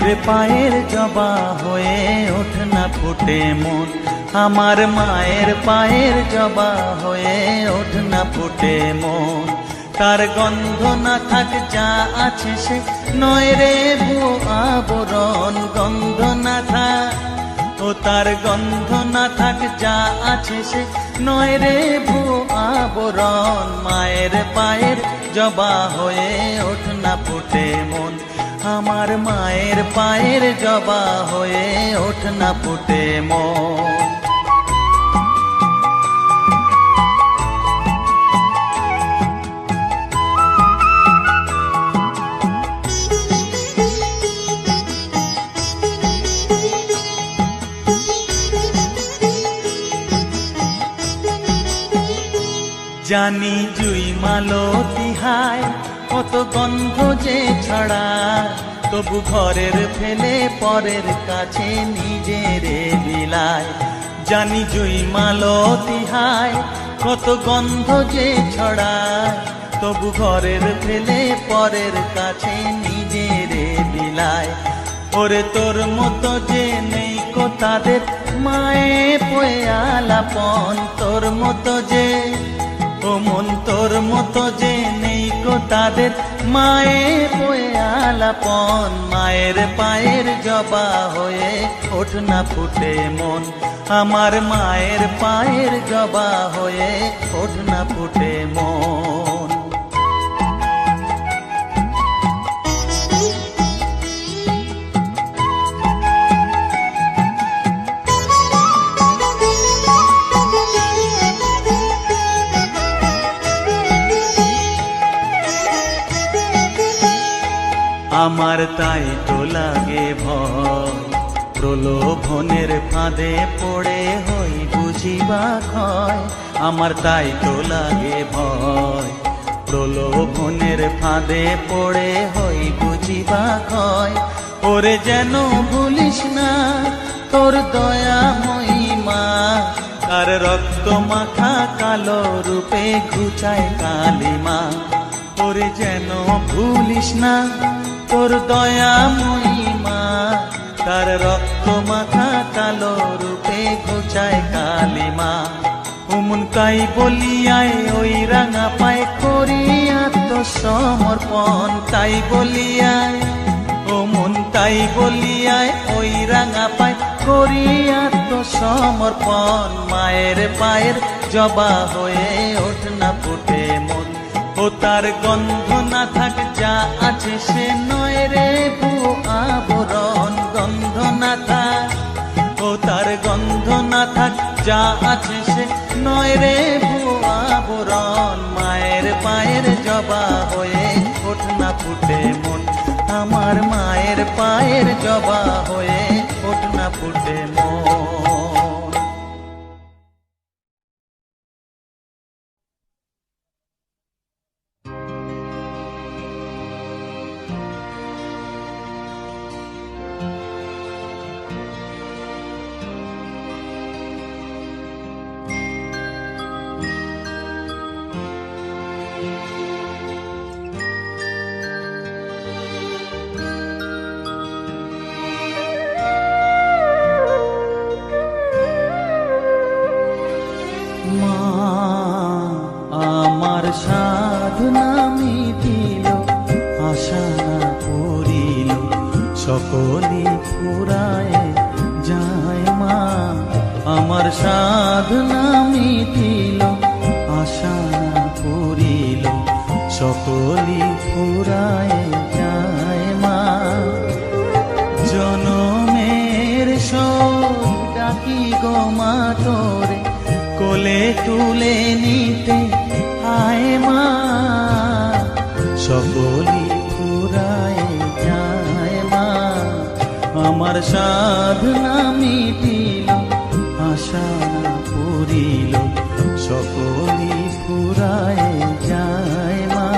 মায়ের পায়ের জবা হয়ে ওঠ না ফুটে মন, আমার মায়ের পায়ের জবা হয়ে ওঠ না ফুটে মন। তার গন্ধ না থাক যা আছে সে নয় রে ভুয়ো আবরণ, গন্ধ না থাক ও তার গন্ধ না থাক যা আছে সে নয় রে ভুয়ো আবরণ। মায়ের পায়ের জবা হয়ে ওঠ না ফুটে মন, আমার মায়ের পায়ের জবা হয়ে ওঠ না ফুটে মন। জানি জুই মালতী হায় কত গন্ধ যে ছড়ায়, তবু ঘরের ফেলে পরের কাছে নিজেরে বিলায়। জানি জুই মালতী হায় কত গন্ধ যে ছড়ায়, তবু ঘরের ফেলে পরের কাছে নিজেরে বিলায়। ওরে তোর মতো যে নেই কো তাদের মায়ে পয়ে আলাপন, তোর মতো যে ও মন তোর মতো যে নেই কো তাদের মায়ে পয়ে আলাপন। মায়ের পায়ের জবা হয়ে ওঠ না ফুটে মন, আমার মায়ের পায়ের জবা হয়ে ওঠ না ফুটে মন। আমার তাই তো লাগে ভয়, প্রলোভনের ফাঁদে পড়ে হই বুঝিবা ক্ষয়। আমার তাই তো লাগে ভয়, প্রলোভনের ফাঁদে পড়ে হই বুঝিবা ক্ষয়। ওরে যেন ভুলিস না তোর দয়া মহিমা, তার রক্ত মাখা কালো রূপে ঘুচায় কালিমা। ওরে যেন ভুলিস না তোর দয়া মহিমা, তার রক্ত মাখা কালো রূপে ঘুচায় কালিমা। উমন তাই বলিয়ায় ওই রাঙা পায় করি আত্মসমর্পণ, তাই বলিয়ায় ও মন তাই বলিয়ায় ওই রাঙা পায় করি আত্মসমর্পণ। মায়ের পায়ের জবা হয়ে ওঠ না ফুটে মন, ও তার গন্ধ না থাক যা আছে সে নয় রে ভুয়ো আবরণ, গন্ধ না থাক ও তার গন্ধ না থাক যা আছে সে নয় রে ভুয়ো আবরণ। মায়ের পায়ের জবা হয়ে ওঠ না ফুটে মন, আমার মায়ের পায়ের জবা হয়ে ওঠ না ফুটে মন। সাধনা মিটিল আশা না পুরিল সকলে ফুরায় যায় মা, আমার সাধনা মিটিল আশা না পুরিল সকলে ফুরায় যায় মা। জনমের শোক ডাকি গো মা তোরে কোলে তুলে নিতে আয় মা, সকলি ফুরায় যায় মা, আমার সাধনা মিটিল আশা না পুরিল সকলি ফুরায় যায় মা।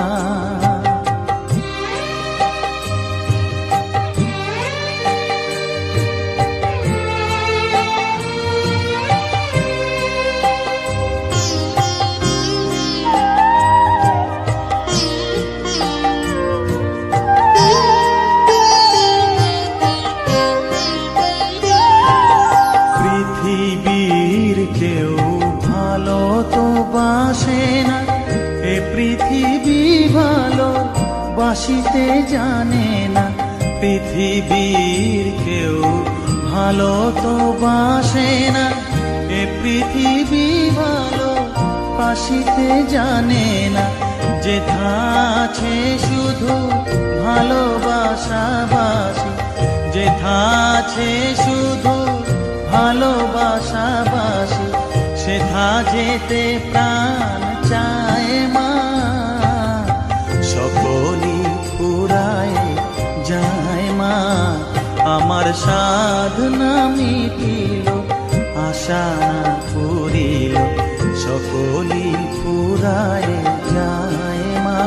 ভালো বাসিতে জানে না, পৃথিবীর কেউ ভালো তো বাসে না। এ পৃথিবী ভালো বাসিতে জানে না, যেথা আছে শুধু ভালোবাসাবাসি, যেথা আছে শুধু ভালোবাসাবাসি, সেথা যেতে প্রাণ চায় মা। সকলই ফুরায় যায় মা, আমার সাধনা মিটিল, আশা পুরিল, সকলই ফুরায় যায় মা।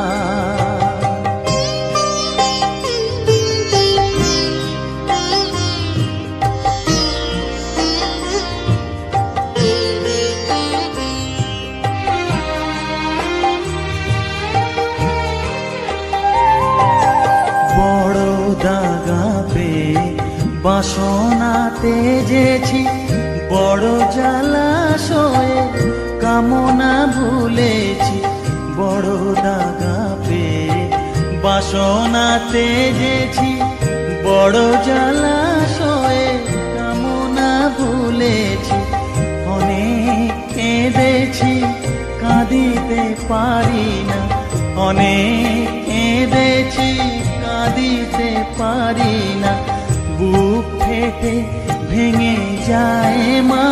দাগা পেয়ে বাসনাতে যেছি, বড় জলাশয়ে কামনা ভুলেছি। বড় দাগা পেয়ে বাসনাতে যেছি, বড় জলাশয়ে কামনা ভুলেছি। অনেক কেঁদেছি কাঁদিতে পারি না, অনেক কেঁদেছি কাঁদিতে পারি না, বুক ফেটে ভেঙে যায় মা।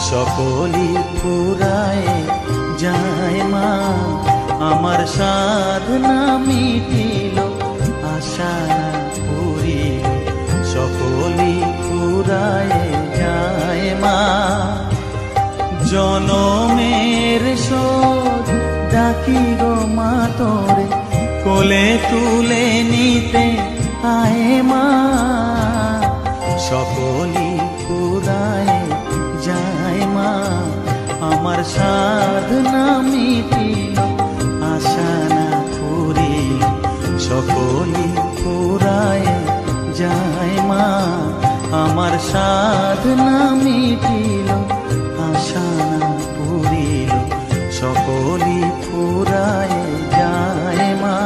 সকলই ফুরায় যায় মা, আমার সাধনা মিটিল, আশা পুরিল, সকলই ফুরায় যায় মা। জনমের শোধ ডাকি গো মা তোরে, কোলে তুলে নিতে আয় মা। সকলই ফুরায় যায় মা, আমার সাধনা মিটিল, আশা না পুরিল, সকলই ফুরায় যায় মা। আমার সাধনা মিটিল, আশা না পুরিল, সকলই ফুরায় যায় মা।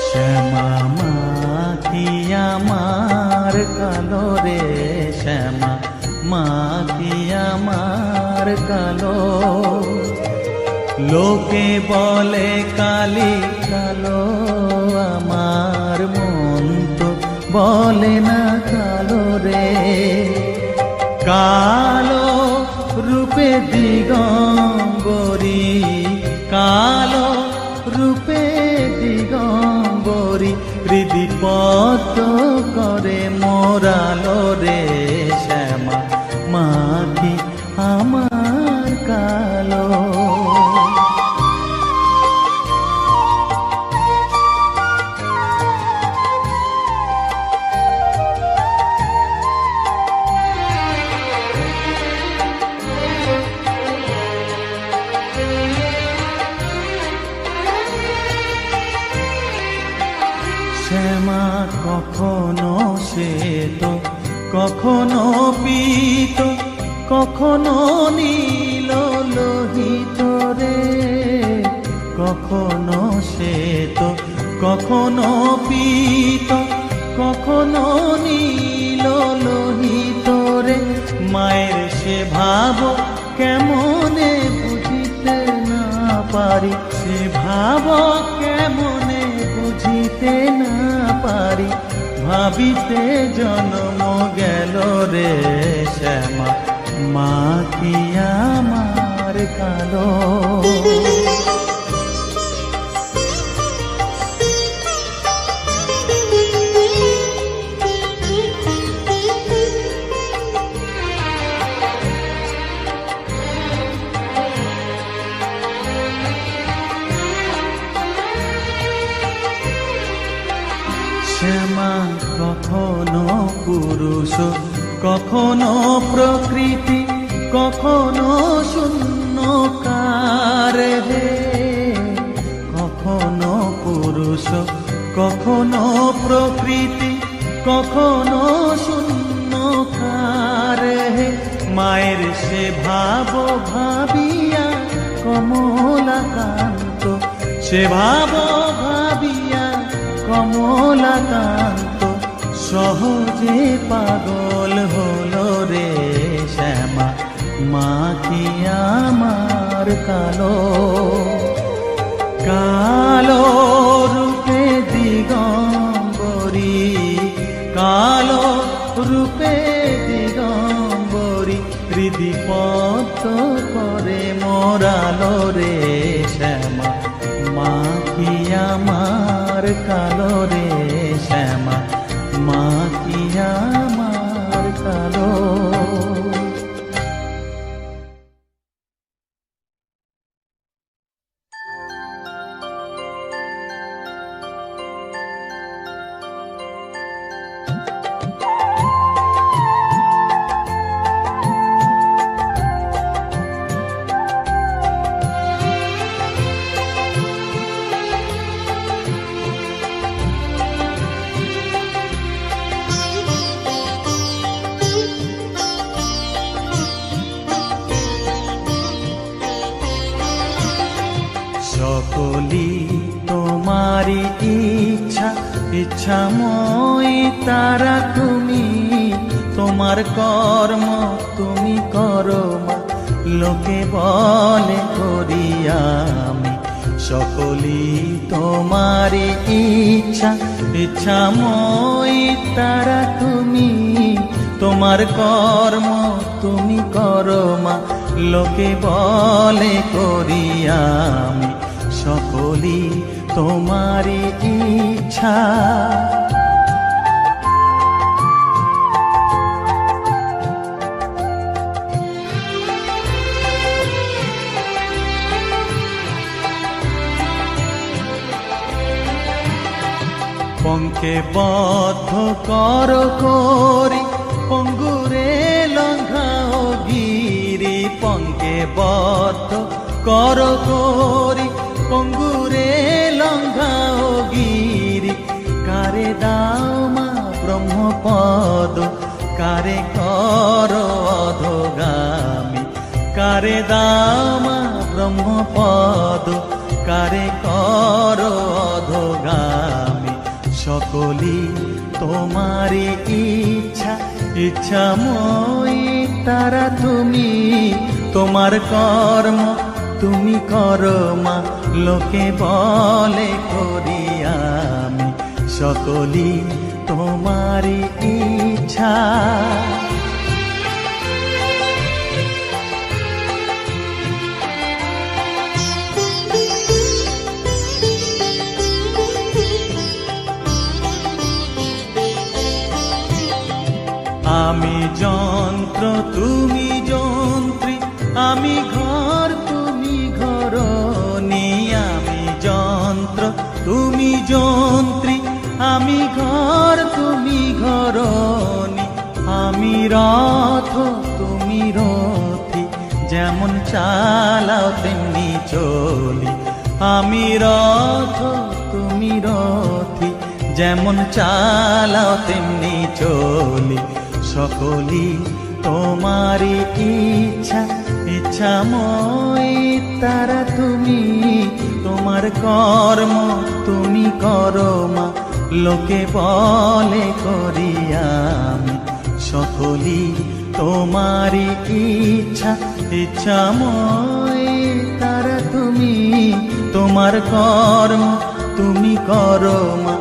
শ্যামা মা কি আমার কালো রে, শ্যামা মা কি আমার কালো। লোকে বলে কালি কালো, আমার মন তো বলে না কালো রে। কালো রূপে দিগম্বরী, কালো রূপে দিগম্বরী, হৃদিপত করে মোরালো রে। শ্যামা মা কি আমার কালো। শ্যামা কখনো শ্বেত, কখনো পীত, কখনো নীল লোহিত রে। কখনো শ্বেত, কখনো পীত, কখনো নীল লোহিত রে। মায়ের সে ভাব কেমনে বুঝিতে না পারি, সে ভাব কেমনে বুঝিতে না পারি, ভাবিতে জন্ম গেল রে। শ্যামা মা কি আমার কালো। শ্যামা কখনো পুরুষ, কখনো প্রকৃতি, কখনো শূন্যকার হে, কখনো পুরুষ, কখনো প্রকৃতি, কখনো শূন্যকার হে। মায়ের সে ভাব ভাবিয়া কমলাকান্ত, সে ভাব ভাবিয়া কমলাকান্ত সহজে পাগল হলো রে শ্যামা। মা কি আমার কালো, কালো রূপে দিগম্বরী, কালো রূপে দিগম্বরী হৃদি পদ্ম করে মোরালো রে শ্যামা। মা কি আমার কালো রে শ্যামা, মা কি আমার কালো। সকলি তোমারি ইচ্ছা, ইচ্ছাময়ী তারা তুমি। তোমার কর্ম তুমি করো মা, লোকে বলে করি আমি। সকলি তোমারি ইচ্ছা, ইচ্ছাময়ী তারা তুমি। তোমার কর্ম তুমি করো মা, লোকে বলে করি আমি। সকলি তোমারি ইচ্ছা। পঙ্কে বদ্ধ কর করি, পঙ্গুরে লঙ্ঘাও গিরি। পঙ্কে বদ্ধ কর করি, পঙ্গুরে লঙ্ঘাও গিরি। কারে দাও মা ব্রহ্মপদ, কারে কর অধোগামী। কারে দাও মা ব্রহ্মপদ, কারে কর অধোগামী। সকলি তোমারি ইচ্ছা, ইচ্ছাময়ী তারা তুমি। তোমার কর্ম তুমি করো মা, লোকে বলে করি আমি। সকলি তোমারি ইচ্ছা। আমি যন্ত্র তুমি যন্ত্রী, আমি ঘর তুমি ঘরণী। আমি যন্ত্র তুমি যন্ত্রী, আমি ঘর তুমি ঘরণী। আমি রথ তুমি রথী, যেমন চালাও তেমনি চলি। আমি রথ তুমি রথী, যেমন চালাও তেমনি চলি। সকলি তোমারি ইচ্ছা, ইচ্ছাময়ী তারা তুমি। তোমার কর্ম তুমি করো মা, লোকে বলে করি আমি। সকলি তোমারি ইচ্ছা, ইচ্ছাময়ী তারা তুমি। তোমার কর্ম তুমি করো মা,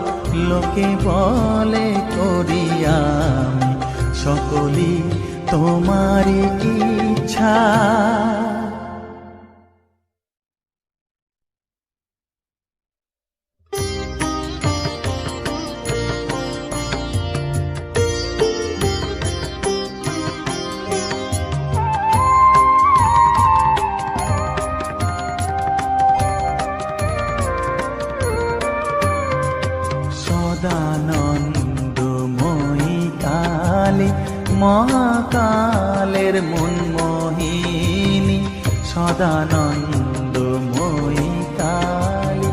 লোকে বলে করি আমি। সকলি তোমারি ইচ্ছা। সদানন্দময়ী কালী, মহাকালের মনমোহী সদানন্দময়ী কালী,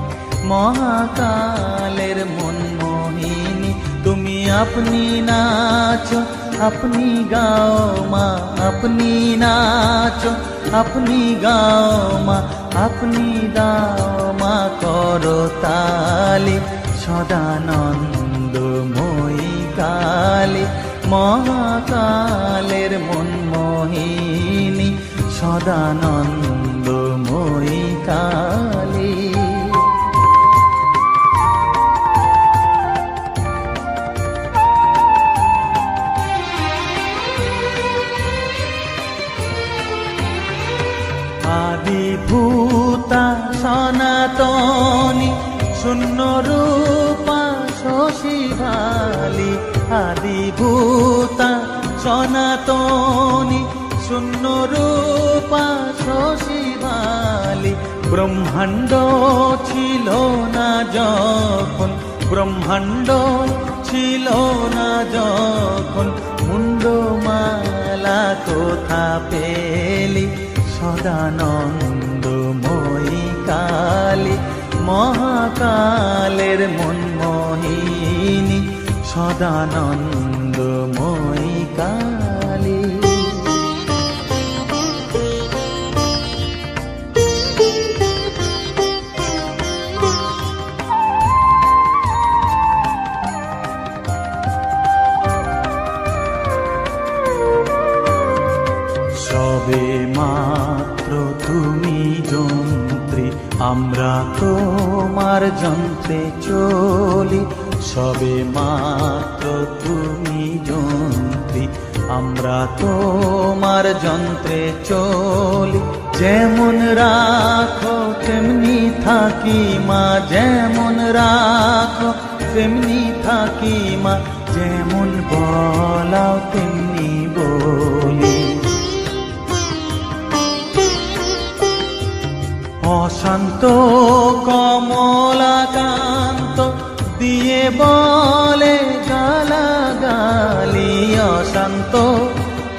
মহাকালের মনমোহিনী। তুমি আপনি নাচো, আপনি গাও মা, আপনি নাচো, আপনি গাও মা, আপনি দাও মা করতালি। সদানন্দময়ী কালী, মহাকালের মনমোহিনী, সদানন্দময়ী কালী। আদিভূতা সনাতনী, শূন্য রূপা শশী ভালি। আদিভূতা সনাতনী, শূন্য রূপা শশী ভালি। ব্রহ্মাণ্ড ছিল না যখন, ব্রহ্মাণ্ড ছিল না যখন, মুন্ডমালা কোথা পেলি। সদানন্দময়ী কালী, মহাকালের মনমোহিনী, সদানন্দময়ী কালী। সবে মাত্র তুমি যন্ত্রী, আমরা তোমার যন্ত্রে চলি। সবে মাত্র তুমি যন্ত্রী, আমরা তোমার যন্ত্রে চলি। যেমন রাখো তেমনি থাকি মা, যেমন রাখো তেমনি থাকি মা, যেমন বলাও তেমনি বলি। অশান্ত কমলাকান্ত দিয়ে বলে গালাগালি। অশান্ত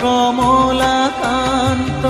কমলাকান্ত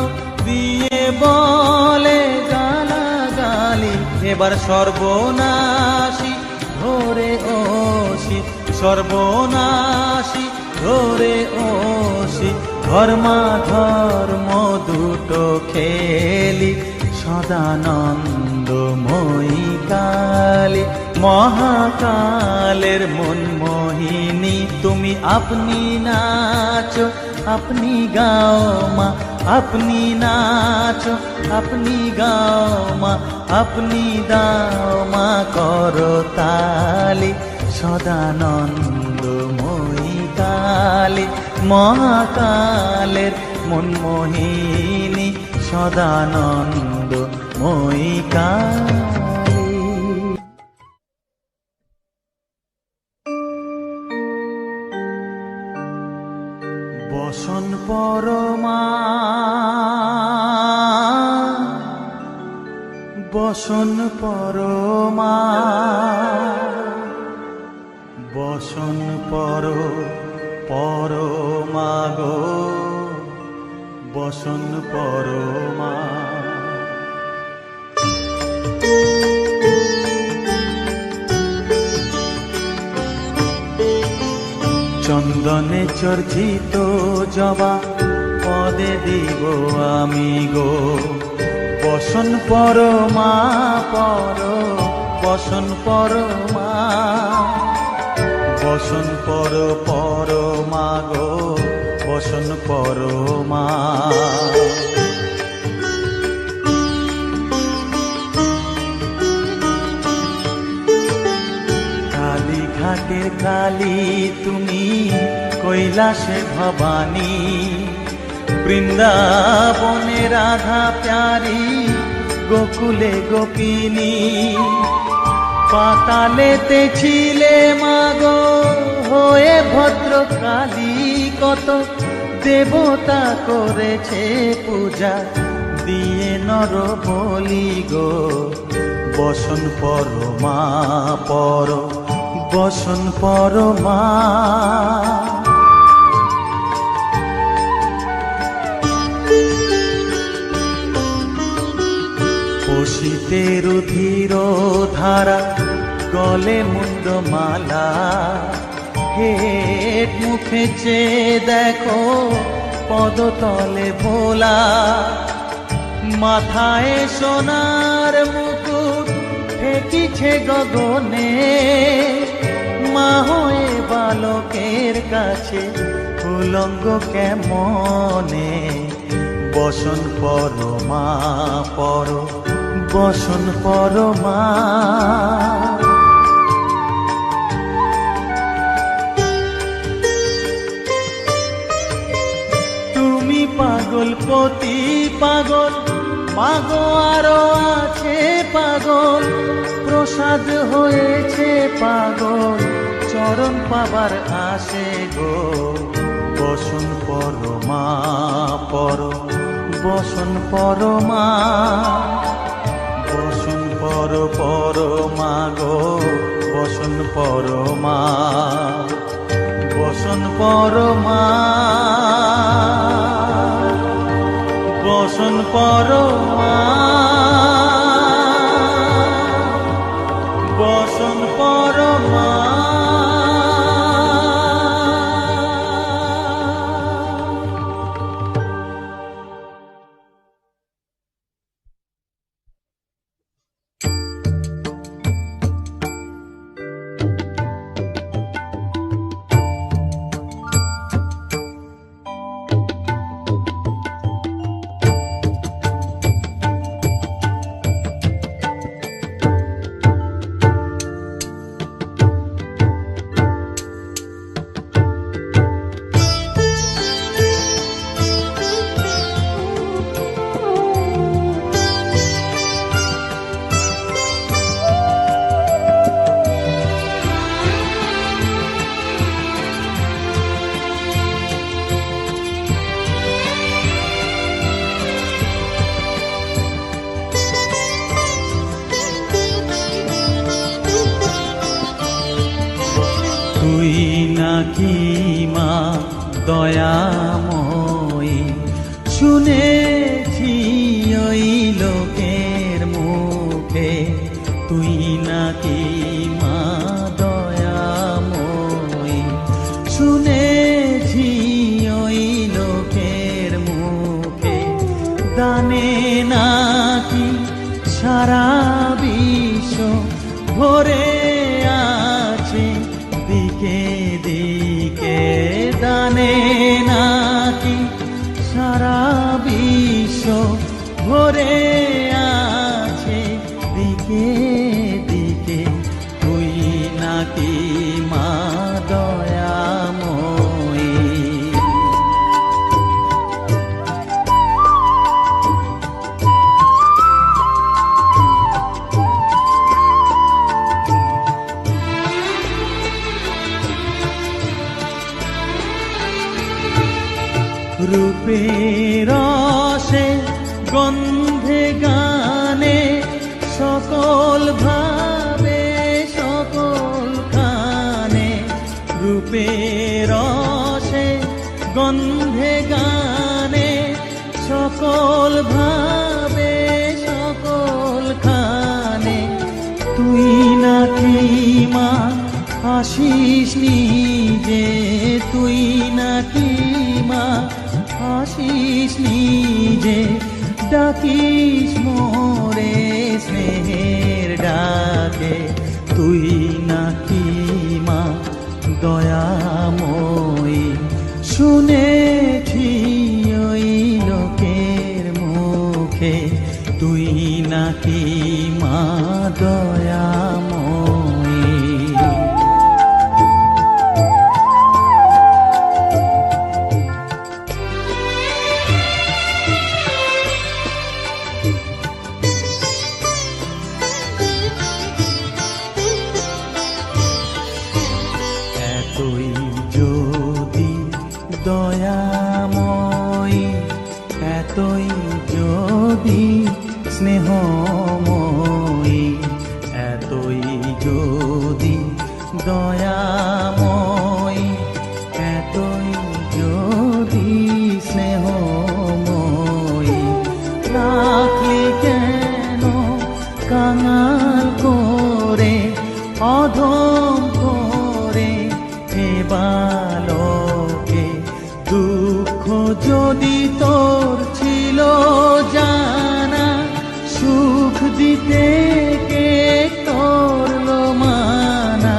দিয়ে বলে গালাগালি। এবার সর্বনাশী ধরে ওসি, সর্বনাশী ধরে ওসি, ধর্মা ধর্ম দুটো খেলি। সদানন্দময়ী কালী, মহাকালের মনমোহিনী। তুমি আপনি নাচো, আপনি গাও মা, আপনি নাচো, আপনি গাও মা, আপনি দাও মা করতালি। সদানন্দময়ী কালী, মহাকালের মনমোহিনী, সদানন্দময়ী কালী। বসন পরমা, বসন পরমা, বসন পরমা গো, বসন পরমা। চন্দনে চর্চিত জবা পদে দিব আমি গো, বসন পরমা পর, বসন পরমা, বসন পরমা গো, বসন পরমা। কালীঘাটের কালী তুমি, কৈলাসে ভবানী, বৃন্দাবনে রাধা প্যারি, গোকুলে গোপিনী। পাতালেতে ছিলে মাগো হয়ে ভদ্রকালী, কত দেবতা করেছে পূজা দিয়ে নর বলি গো, বসন পরমা পর, বসন পরমা। শীতের ধীর ধারা গলে মুন্ডমালা হেট মুখে চেয়ে দেখো পদতলে ভোলা মাথায় সোনার মুকুট ঠেকিছে গগনে মা হয়ে বালকের কাছে উলঙ্গ কেমনে বসন পরমা পর বসন পরমা তুমি পাগল পতি পাগল মাগো আরো আছে পাগল প্রসাদ হয়েছে পাগল চরণ পাবার আসে গো বসন পরমা পর বসন পরমা বসন পরমা গো বসন পরমা বসন পরমা বসন পরমা বসন পরমা তুই নাকি মা দয়াময়ী শুনেছি ওই লোকের মুখে তুই নাকি মা দয়াময়ী শুনেছি ওই লোকের মুখে দানে নাকি সারা বিশ্ব ভরে আছে দিকে দিকে দানে নাকি সারা বিশ্ব ভরে আছে দিকে দিকে তুই নাকি মা দয়াময়ী রূপের রসে গন্ধে গানে সকল ভাবে সকল খানে রূপের রসে গন্ধে গানে সকল ভাবে সকল খানে তুই নাকি মা আসিস নিজে তুই নাকি মা আসিস নিজে ডাকিস মোরে স্নেহের ডাকে তুই নাকি মা দয়াময়ী শুনেছি ওই লোকের মুখে তুই নাকি মা দয়াময়ী এতই যদি দয়াময়ী এতই যদি স্নেহময়ী এতই যদি দয়াময়ী এতই যদি স্নেহময়ী রাখলি কেন দিতে কে করলো মানা,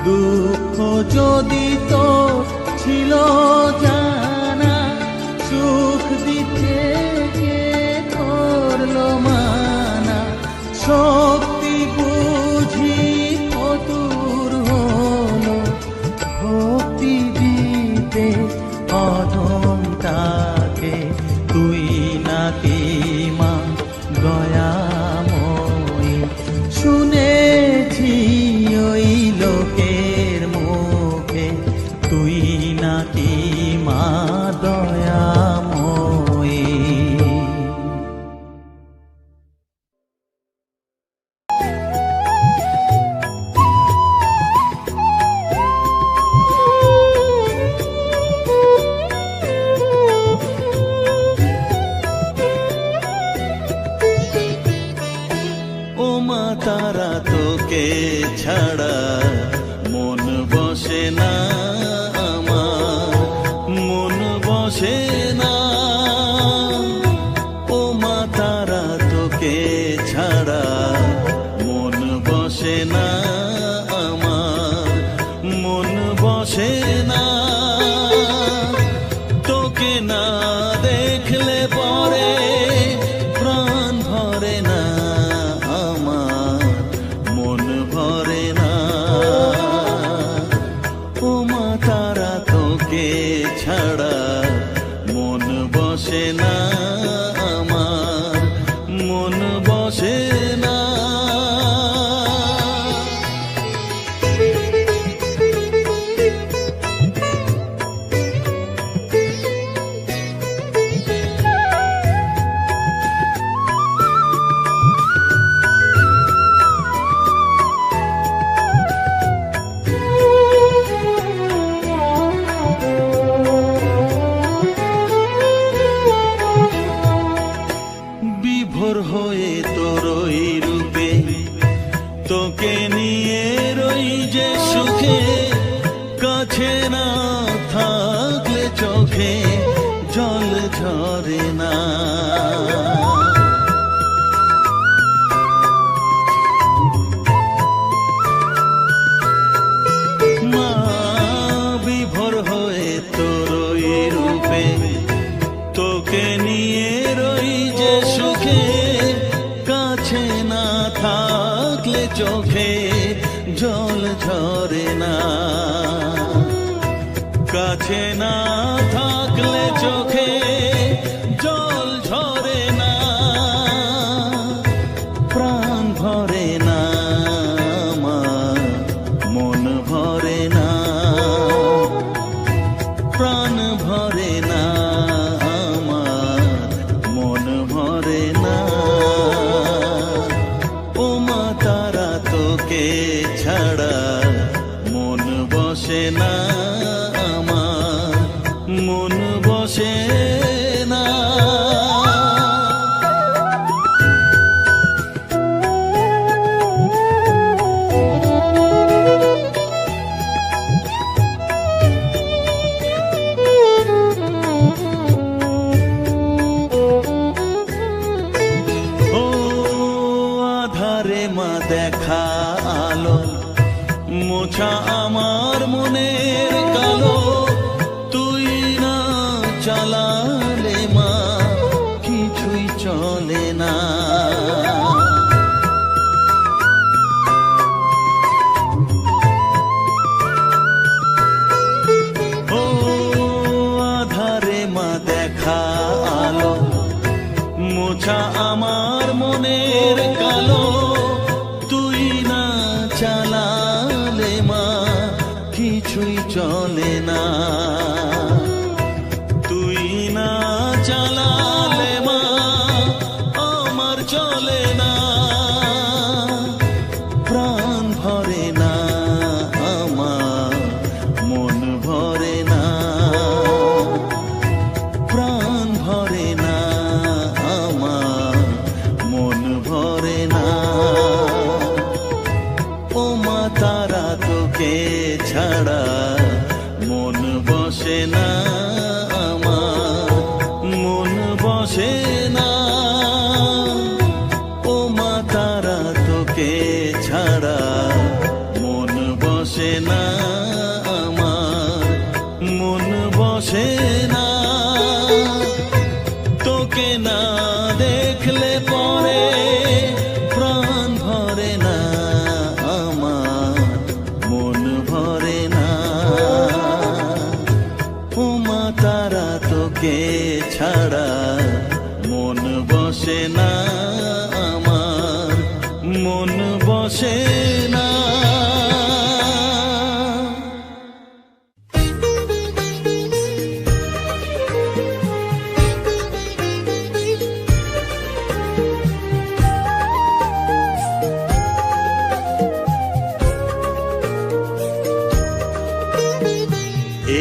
দুঃখ যদি তো ছিল জানা, সুখ দিতে কে করলো মানা, শক্তি বুঝি কতুর হলো, ভক্তি দিতে অধমটাকে, তুই নাকি মা দয়াময়ী, শুনেছি ওই লোকের মুখে, তুই নাকি মা দয়াময়ী। ও মা তারা, তোকে ছাড়া মন বসে না আমার, মন বসে না। ও মা তারা, তোকে ছাড়া মন বসে না আমার, মন বসে না। তোকে না দেখলে পরে প্রাণ ভরে না আমার, মন ভরে না। ও মা তারা, তোকে ছাড়া মন বসে না আমার, মন বসে না। বিভোর হয়ে তোরই রূপে, তোকে নিয়ে রই যে সুখে, কাছে না থাকলে চোখে জল ঝরে না। মা বিভোর হয়ে তোরই রূপে, তোকে নিয়ে রই যে সুখে, কাছে না থাকলে চোখে জল ঝরে না। কাছে না থাকলে চোখে জল ঝরে না, প্রাণ ভরে না আমার, মন ভরে না, প্রাণ ভরে না আমার, মন ভরে না। ও মা তারা, তোকে ছাড়া মন বসে না আমার, মন বসে না। ও আধারে মা দেখা আলো, মোছা আমার মনের কালো, তুই না চালালে মা কিছুই চলে না। ও আধারে মা দেখা আলো, মোছা আমার মনের কালো, তুই না চালালে মা কিছুই চলে না। তুই না চালালে মা আমার চলে না, প্রাণ ভরে না আমার, মন ভরে না, প্রাণ ভরে না আমার, মন ভরে না। দেখলে পরে প্রাণ ভরে না আমার, মন ভরে না। ওমা তারা তোকে ছাড়া মন বসে না আমার, মন বসে না।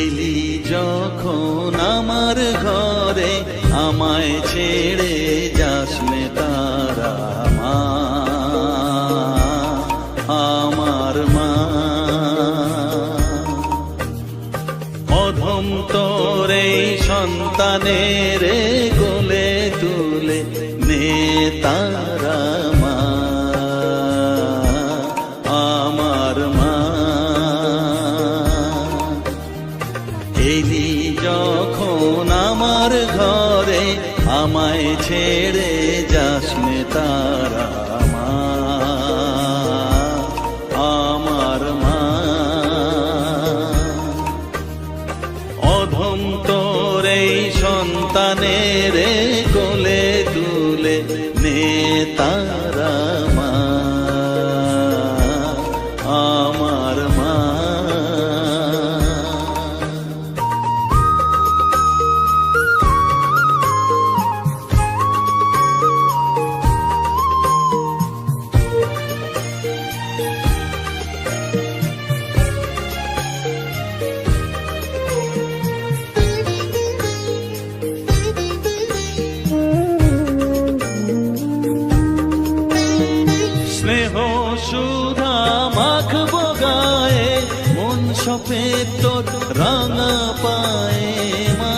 এলি যখন আমার ঘরে, আমায় ছেড়ে যাস নে তারা মা, আমার মা। অধম তোর এই সন্তানের কোলে তুলে নে তারা মা, আমার মা। এলি যখন আমার ঘরে, আমায় ছেড়ে যাস নে তারা মা, আমার মা। অধম তোর এই সন্তানের কোলে তুলে নে তারা মা, আমার মা। স্নেহ সুধা মাখবো গায়ে, মন সফেদ তোর রাঙা পায়ে মা।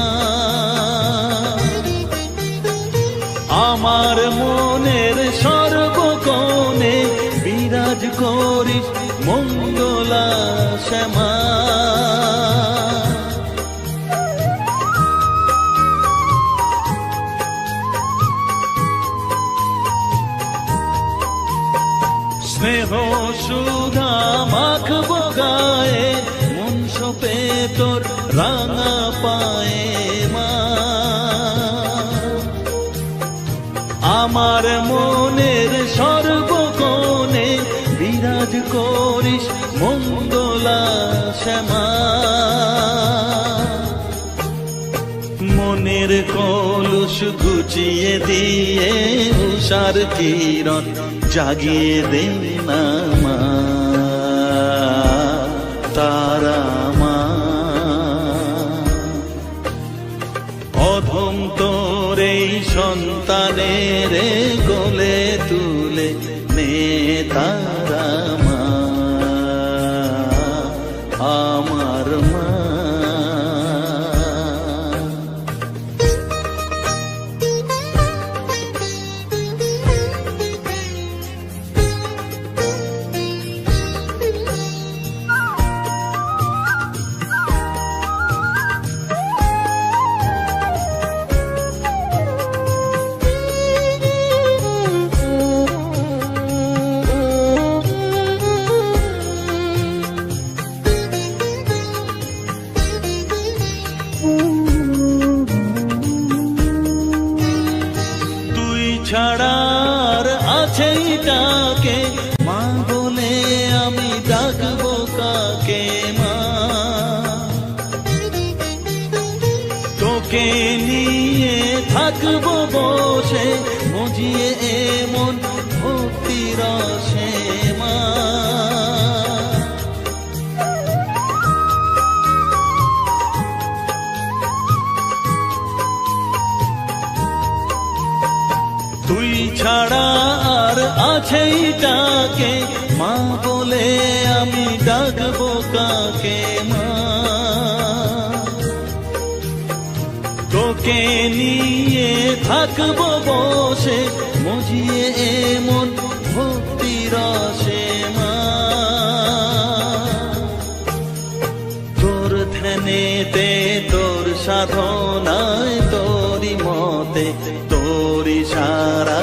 আমার মনের সর্বকোণে বিরাজ করিস মঙ্গলা শ্যামা। স্নেহ সুধা মাখবো গায়ে, মন সপে তোর রাঙা পায়ে মা। আমার মনের সর্বকোণে বিরাজ করিস মঙ্গলা শ্যামা। মনের কলুষ ঘুচিয়ে দিয়ে উষার কিরণ জাগিয়ে দে না মা, তারা মা। অধম তোর এই সন্তানের কোলে তুলে নে তারা মা, আমার মা। ছাড়ার আছেই ডাকে মা বলে আমি ডাকবো কাকে মা। তোকে নিয়ে থাকবো বসে মজিয়ে এমন ভক্তি রসে মা। তুই ছাড়া আর আছেই ডাকে মা বলে আমি ডাকবো কাকে মা। তোকে নিয়ে থাকবো বসে মজিয়ে এমন ভক্তি রসে মা। তোর ধ্যানেতে তোর সাধনায় তোরি মতে তোরি সারা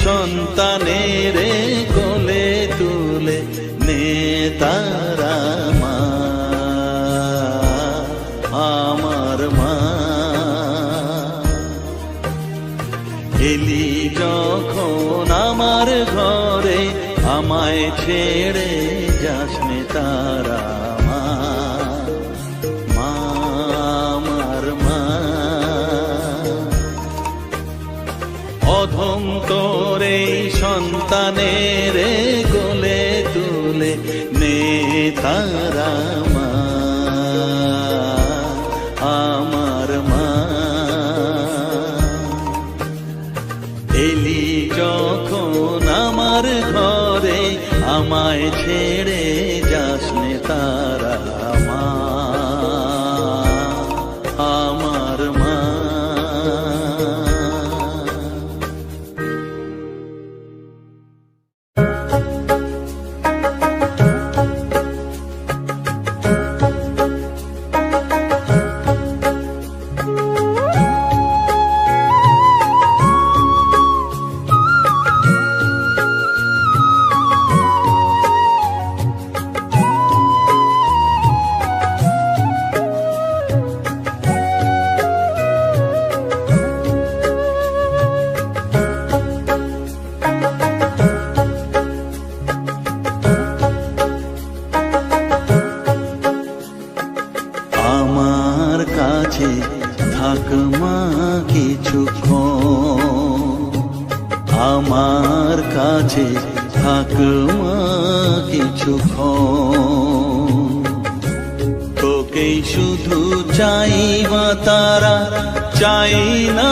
সন্তানের কোলে তুলে নে তারা মা, আমার মা। এলি যখন আমার ঘরে আমায় ছেড়ে যাস নে তারা মা, মা আমার মা। অধম তোরে সন্তানের কোলে তুলে নে তারা মা, আমার মা। এলি যখন আমার ঘরে আমায় ছেড়ে যাস নে তারা মা, আমার মা। আমার কাছে থাক মা কিছুক্ষণ, আমার কাছে থাক মা কিছুক্ষণ। তোকেই শুধু চাই মা তারা, চাই না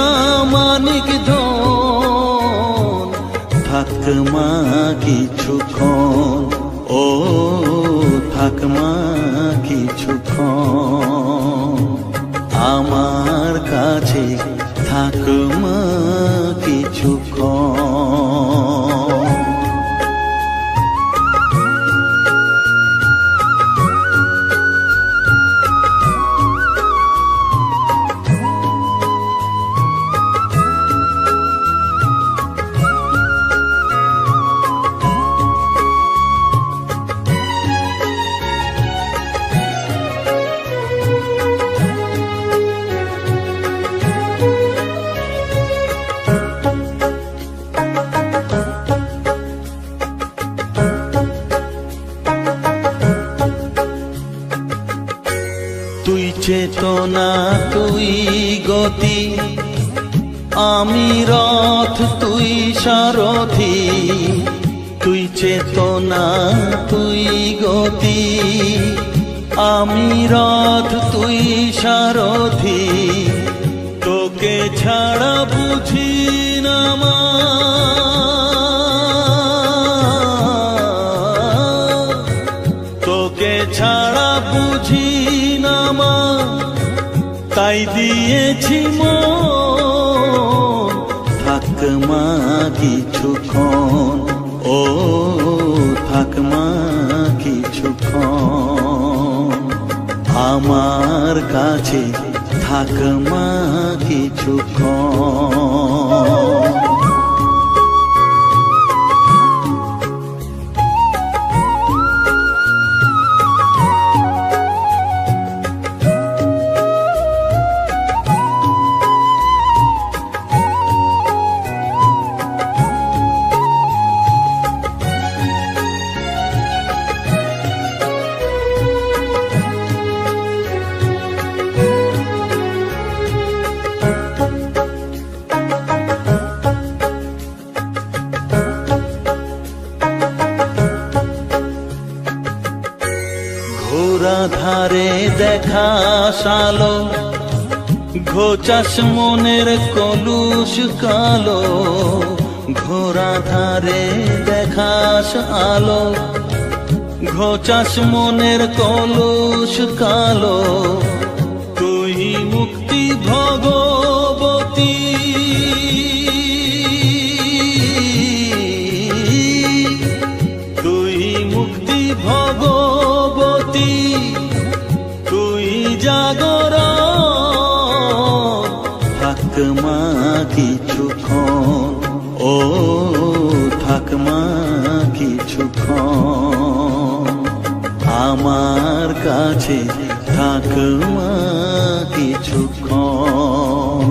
মানিক ধন। থাক মা কিছুক্ষণ, ও থাক মা কিছুক্ষণ। আমার কাছে থাক মা কিছুক্ষণ। তুই চেতনা, তুই গতি, আমি রথ, তুই সারথি। তুই চেতনা, তুই গতি, আমি রথ, তুই সারথি। তোকে ছাড়া বুঝি না মা, তোকে ছাড়া বুঝি না মা। তাই দিয়েছি মন, থাক মা কিছুক্ষণ, ও থাক মা কিছুক্ষণ। আমার কাছে থাক মা কিছুক্ষণ। ঘোরা ধারে দেখা সালো, ঘোচাস মনের কলুষ কালো। ঘোরা ধারে দেখাস আলো, ঘোচাস মনের কলুষ কালো। তুই মুক্তি ভগবতী, তুই মুক্তি ভগবতী। তুই জাগরণ, থাক মা কিছুক্ষণ, ও আমার কাছে থাক মা কিছুক্ষণ।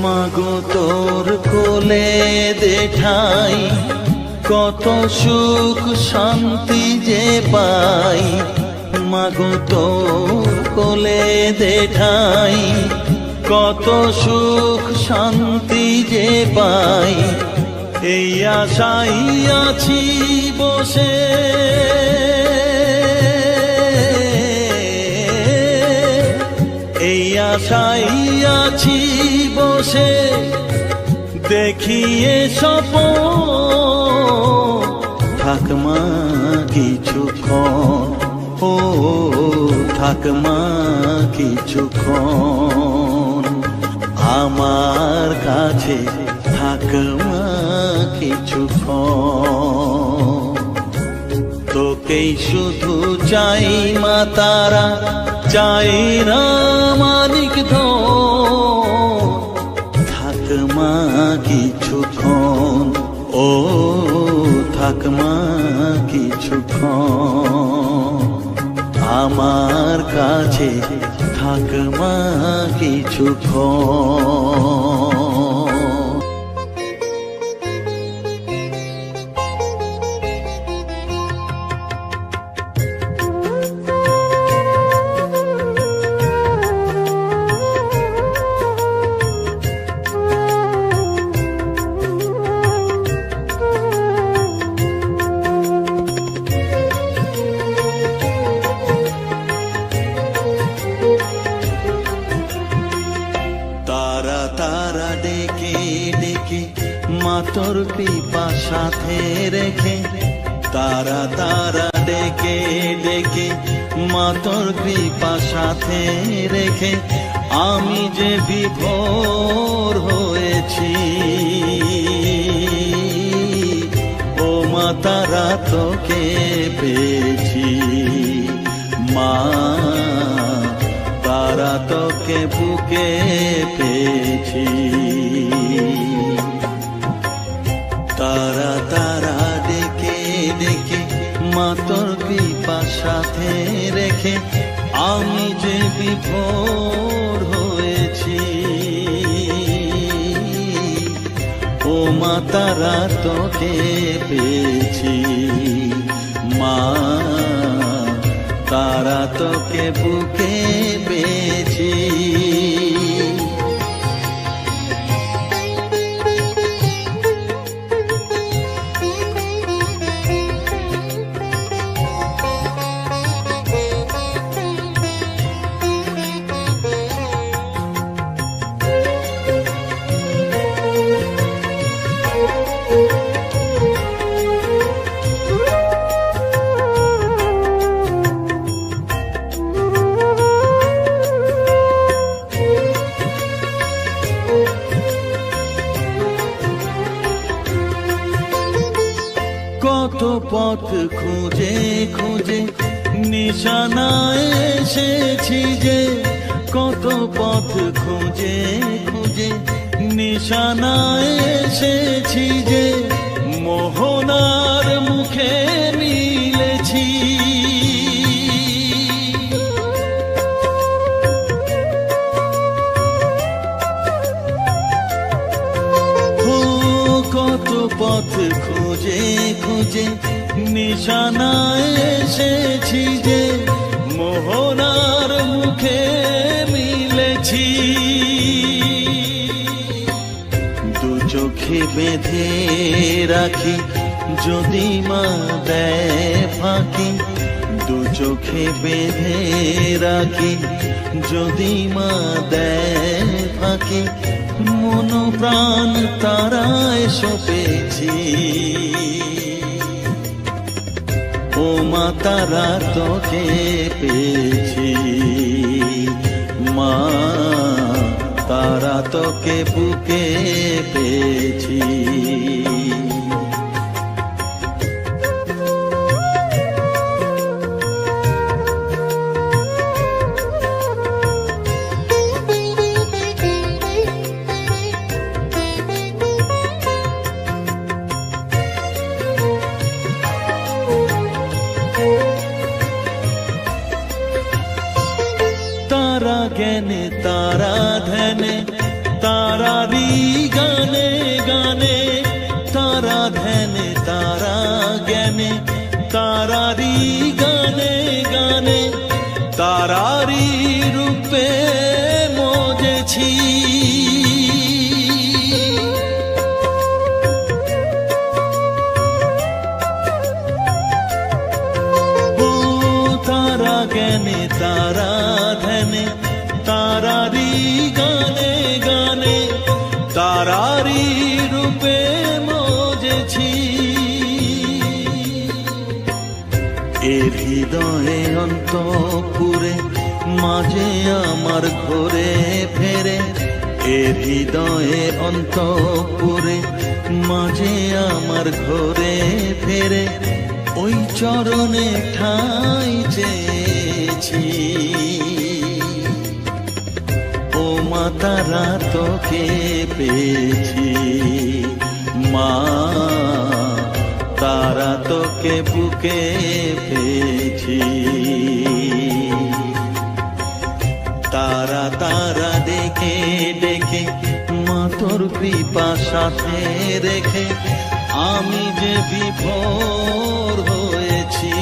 মাগো তোর কোলে দেঠাই কত সুখ শান্তি যে পাই, মাগো তোর কোলে দেঠাই কত সুখ শান্তি যে পাই। এই আশাই আছি বসে, এই আশাই আছি বসে, দেখিয়ে স্বপন থাক মা কিছুক্ষণ, ও থাক মা কিছুক্ষণ। আমার কাছে থাক মা কিছুক্ষণ। তোকেই শুধু চাই মা তারা, চাই না মানিক ধন, থাক মা কিছুক্ষণ, ও থাক মা কিছুক্ষণ। আমার কাছে থাক মা কিছুক্ষণ। তারা তারা ডেকে ডেকে মা তোর কৃপা সাথে রেখে, তারা তারা ডেকে ডেকে মা তোর কৃপা সাথে রেখে, আমি যে বিভোর হয়েছি। ও মা তারা তোকে পেয়েছি, মা তারা তোকে বুকে পেয়েছি। তারা তারা ডেকে ডেকে মা তোর কৃপা সাথে রেখে, আমি যে বিভোর হয়েছি। ও মা তারা তোকে পেয়েছি, মা তারা তোকে বুকে পেয়েছি। কত পথ খুঁজে খুঁজে নিশানায় এসেছি যে, কত পথ খুঁজে খুঁজে নিশানায় এসেছি যে, মোহনার মুখে মিলেছি। কত পথ খুঁজে খুঁজে নিশানায় এসেছি যে, মোহনার মুখে মিলেছি। দু চোখে বেঁধে রাখি যদি মা দেয় ফাঁকি, দু চোখে বেঁধে রাখি যদি মা দেয় ফাঁকি, মন প্রাণ তারায় সপেছি। ও মা তারা তোকে পেয়েছি। তোকে বুকে পেয়েছি। তারা জ্ঞানে তারা ধ্যানে তারারি গানে গানে, তারা ধ্যানে তারা জ্ঞানে তারারি গানে গানে, তারারি রূপে মজেছি। ও তারা জ্ঞানে তারা ধ্যানে তারারি গানে গানে, তারারি রূপে মজেছি। এর হৃদয়ে অন্তপুরে মাঝে আমার ঘরে ফেরে, এর হৃদয়ে অন্তপুরে মাঝে আমার ঘরে ফেরে, ওই চরণে ঠাঁই চেয়েছি। ও মা তারা তোকে পেয়েছি, মা তারা তোকে বুকে পেয়েছি। তারা তারা ডেকে ডেকে মা তোর কৃপা সাথে রেখে আমি যে বিভোর হয়েছি।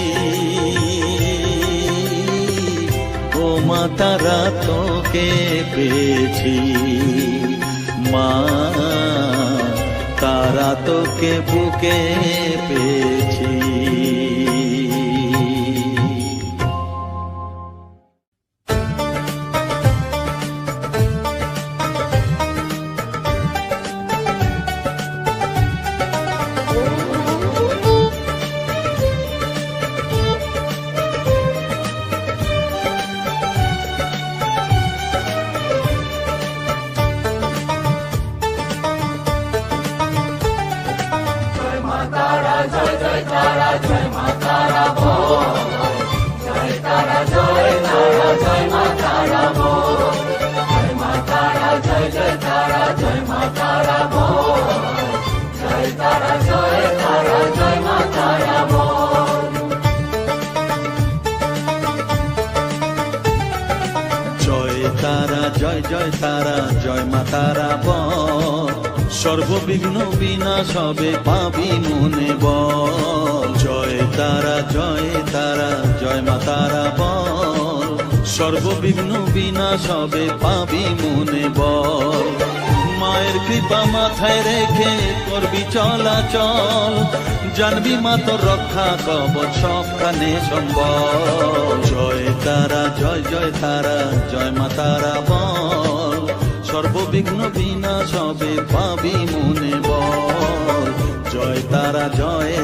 ও মা তারা তোকে পেয়েছি, মা তারা তোকে বুকে পেয়েছি। জয় জয় তারা জয় মা তারা বল, সর্ববিঘ্ন বিনাশ হবে পাবি মনে বল। জয় তারা জয় মা তারা বল, সর্ববিঘ্ন বিনাশ হবে পাবি মনে বল। মায়ের কৃপা মাথায় রেখে করবি চলাচল, জানবি মা তোর রক্ষা কবচ সবখানে সম্বল। জয় তারা জয় মা তারা বল, সর্ববিঘ্ন বিনাশ হবে পাবি মনে বল। জয় তারা জয়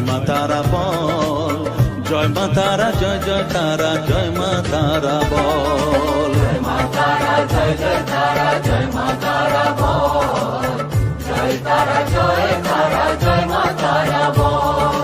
মা তারা বল, জয় মা তারা জয় মা তারা বল। জয় মা তারা জয় মা তারা বল, জয় তারা জয় মা তারা বল।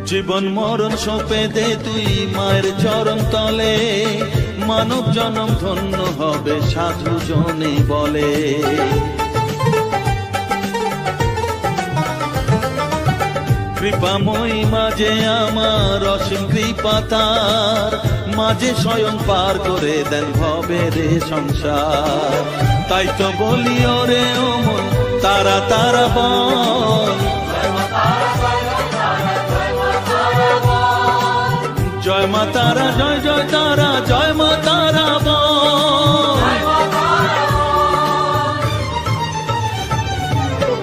জীবন মরণ সঁপে দে তুই মায়ের চরণ তলে, মানব জনম ধন্য হবে সাধু জনে বলে। কৃপাময়ী মাঝে আমার অসীম কৃপা তার, মাঝে স্বয়ং পার করে দেন ভবের সংসার। তাই তো বলি ওরে ও মন তারা তারা বল, জয় মা তারা, জয় জয় তারা, জয় মা তারা বল।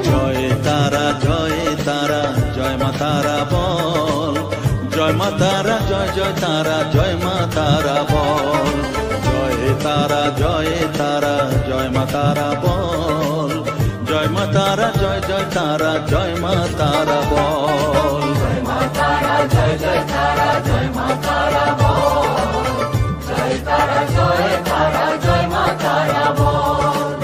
জয় তারা, জয় তারা, জয় মা তারা বল। জয় মা তারা, জয় জয় তারা, জয় মা তারা বল। জয় তারা, জয় তারা, জয় মা তারা বল। জয় মা তারা, জয় জয় তারা, জয় মা তারা বল। জয় মা তারা, জয় জয় তারা, জয় মা তারা বল। জয় তারা, জয় তারা, জয় মা তারা বল।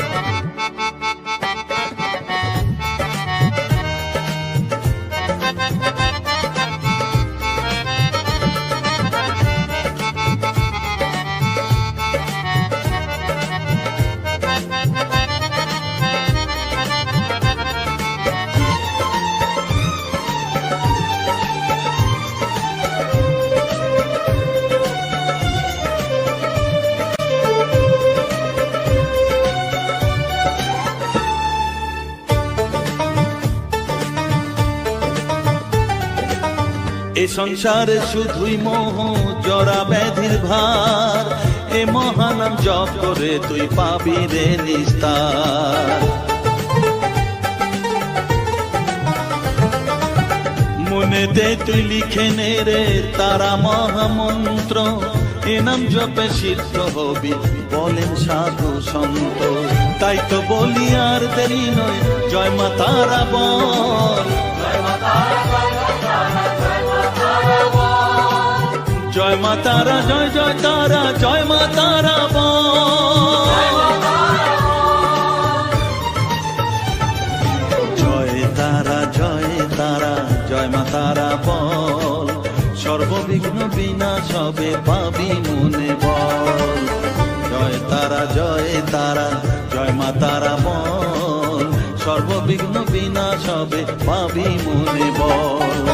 এ সংসারে শুধুই মোহ জরা ব্যাধির ভার, এ মহানাম জপ করে তুই পাবি রে নিস্তার। মনে দে তুই লিখে নে রে তারা মহামন্ত্র, এ নাম জপে সিদ্ধ হবি বলেন সাধু সন্ত। তাই তো বলি আর দেরি নয়, জয় মা তারা বল। জয় মা তারা, জয় মা তারা, জয় মা তারা বল। জয় মা তারা, জয় জয় তারা, জয় মা তারা বল। জয় তারা, জয় তারা, জয় মা তারা বল। সর্ববিঘ্ন বিনাশ হবে পাবি মনে বল। জয় তারা, জয় তারা, জয় মা তারা বল। সর্ববিঘ্ন বিনাশ হবে পাবি মনে বল।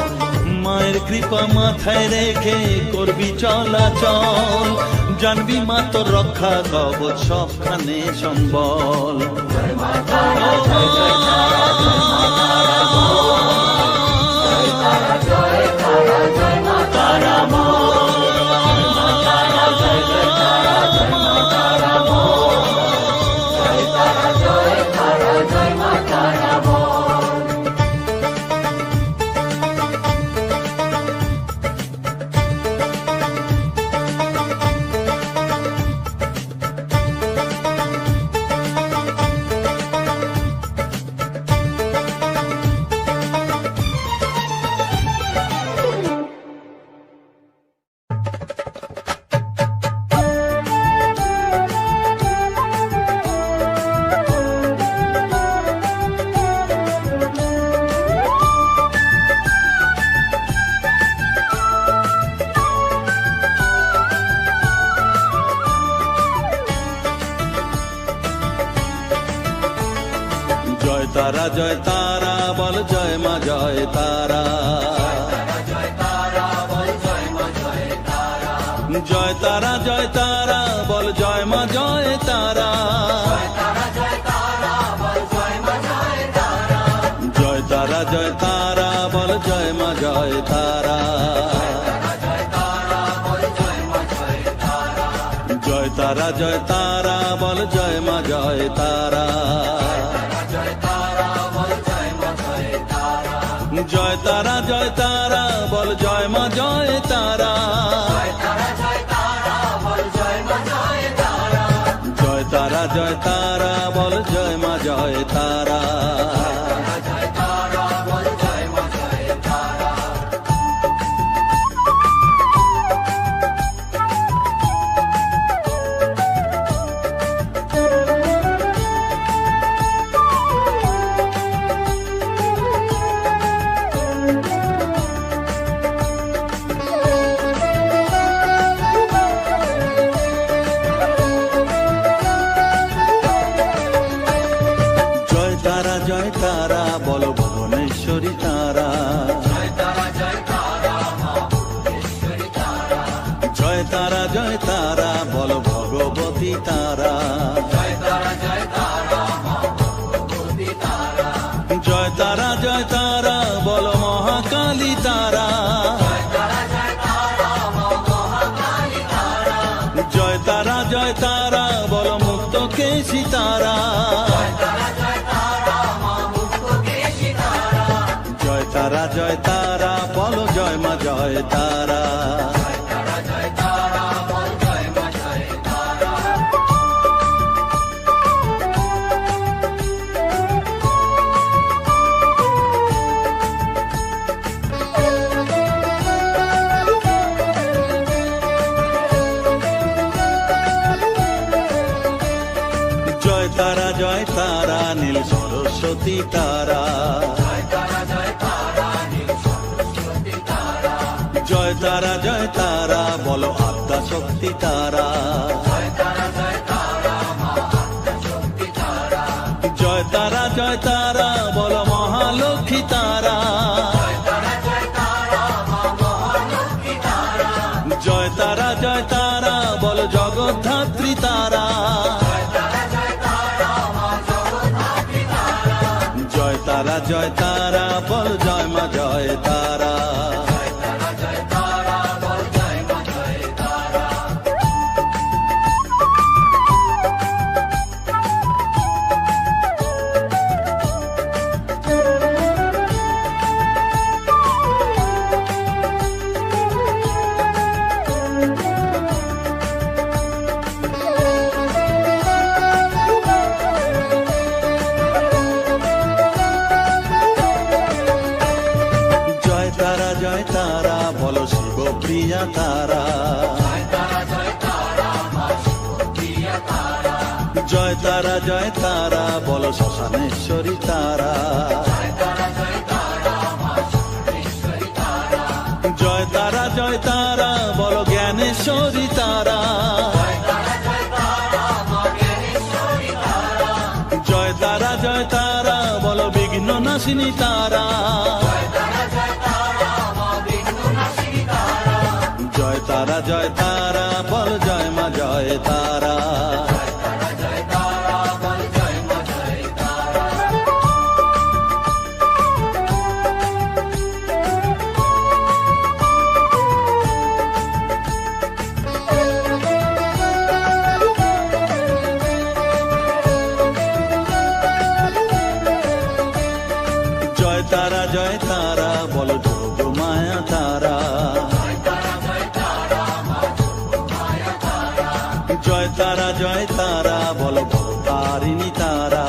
মায়ের কৃপা মাথায় রেখে করবি চলাচল, জানবি মা তোর রক্ষা কবচ সবখানে সম্বল। জয় মা তারা, জয় জয় তারা, জয় মা তারা বল। জয় তারা, জয় তারা, জয় মা তারা বল। জয় মা তারা, জয় জয় তারা, জয় মা তারা বল। জয় তারা, জয় তারা, জয় মা তারা বল। জয় তারা, জয় তারা বল, জয় মা জয় তারা। জয় তারা বল, জয় মা জয় তারা। জয় তারা, জয় তারা বল, জয় মা জয় তারা। জয় তারা, জয় তারা বল, জয় মা জয় তারা। জয় তারা, জয় তারা বল, জয় মা জয় তারা। জয় তারা বল, জয় মা জয় তারা। জয় তারা, জয় তারা বল, জয় মা জয় তারা। জয় তারা বল, জয় মা জয় তারা। জয় তারা, জয় তারা বল, জয় মা জয় তারা। জয় তারা, জয় তারা বল, জয় মা জয় তারা। জয় তারা, জয় তারা বল, জয় মা জয় তারা। জয় তারা বল, জয় মা জয় তারা। জয় তারা বলো জয় মা জয় তারা। জয় তারা নীল সরস্বতী তারা, জয় তারা বলো আদ্যা শক্তি তারা, জয় তারা বলো মহালক্ষ্মী তারা, জয় তারা বলো জগদ্ধাত্রী তারা, জয় তারা বল জয় মা জয় তারা। জয় তারা বলো শিবপ্রিয়া তারা, জয় তারা বলো শ্মশানেশ্বরী তারা, জয় তারা বলো জ্ঞানেশ্বরী তারা, জয় তারা বলো বিঘ্ন নাশিনী তারা, জয় তারা বল জয় মা জয় তারা। জয় তারা বলো যোগ মায়া তারা, জয় তারা বলো ভবতারিণী তারা,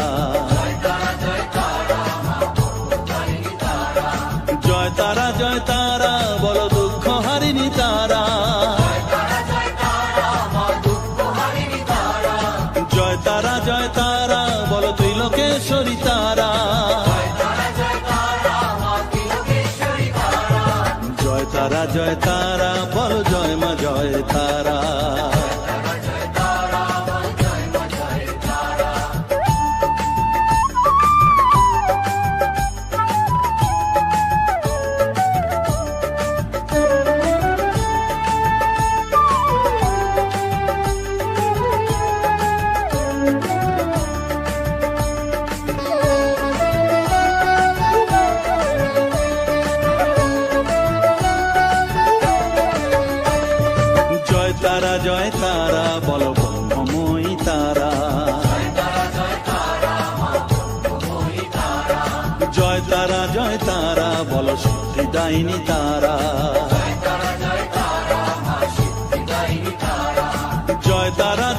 জয় তারা বলো দুঃখ হারিণী তারা, জয় তারা বলো ত্রিলোকেশ্বরী তারা, জয় তারা বলো জয় মা জয় তারা। জয় তারা বলো ব্রহ্মময়ী তারা, জয় তারা বলো সিদ্ধিদায়িনী তারা,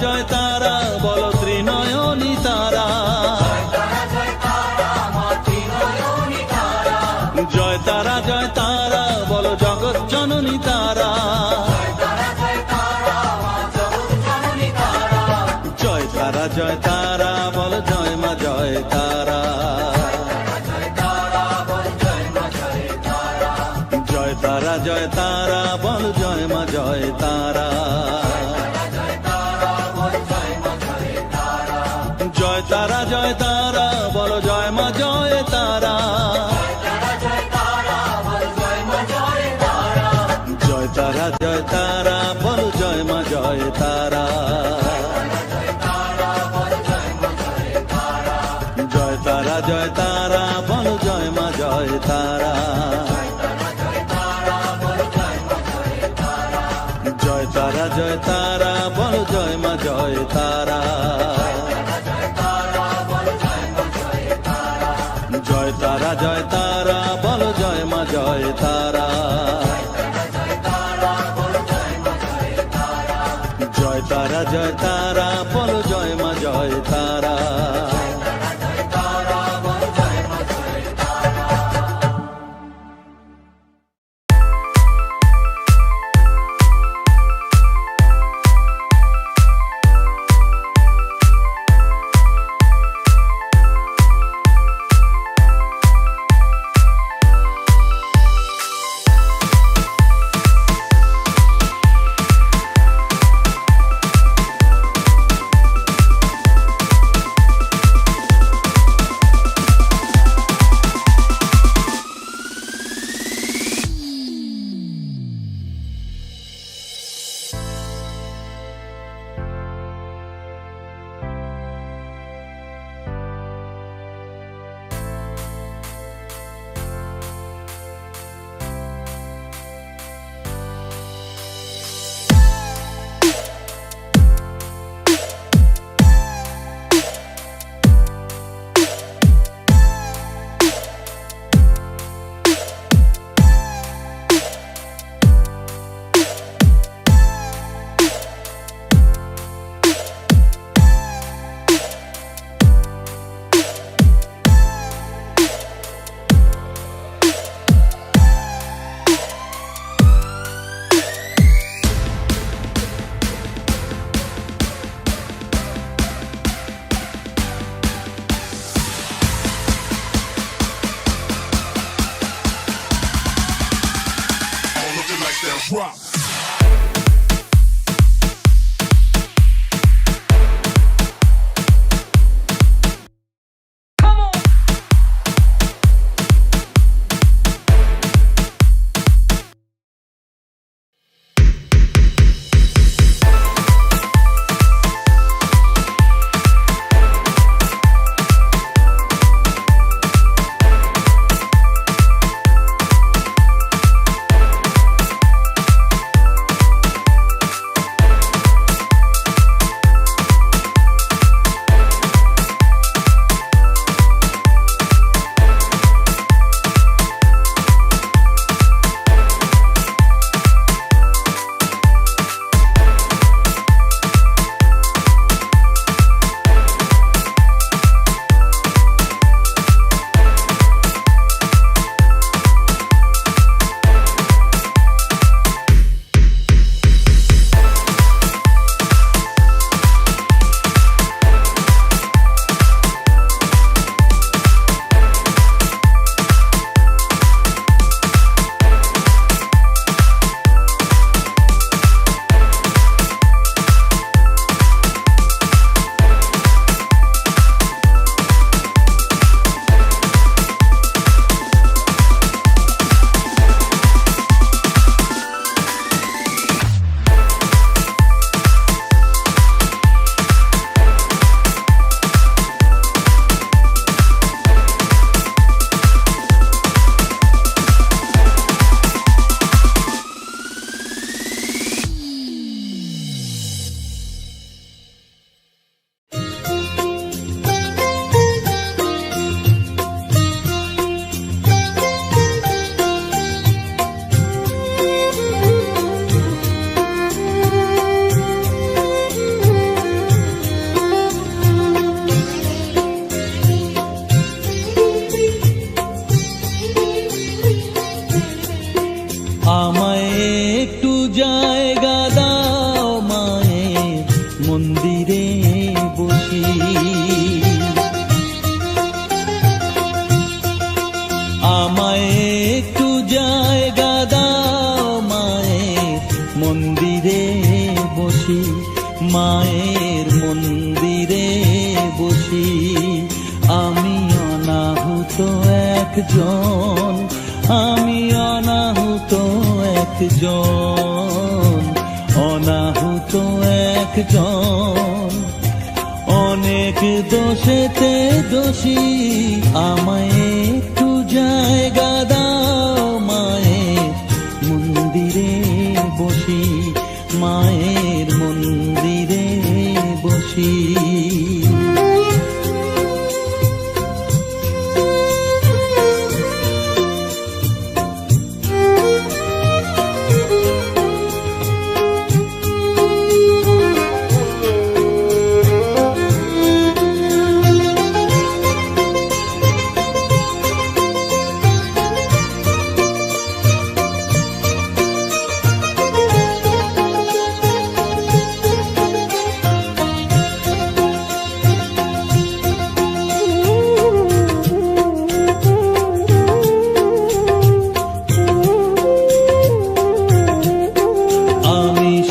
জয় তারা বলো ত্রিনয়নী তারা, জয় তারা বলো জগৎ জননী তারা, জয় তারা বল জয় মা জয় তারা। জয় তারা বল জয় মা জয় তারা। জয় তারা বল জয় মা জয় তারা। জয় তারা বল জয় মা জয় তারা। জয় তারা বল জয় মা জয় তারা। জয় তারা বল জয় মা জয় তারা। জয় তারা বল জয় মা জয় Drop. আমায় একটু জায়গা দাও মায়ের মন্দিরে বসি, আমায় একটু জায়গা দাও মায়ের মন্দিরে বসি, মায়ের মন্দিরে বসি। আমি অনাহুত একজন, আমি অনাহুত একজন, অনাহুত একজন, অনেক দোষেতে দোষী। আমায় একটু জায়গা দাও মায়ের মন্দিরে বসি, মায়ের মন্দিরে বসি।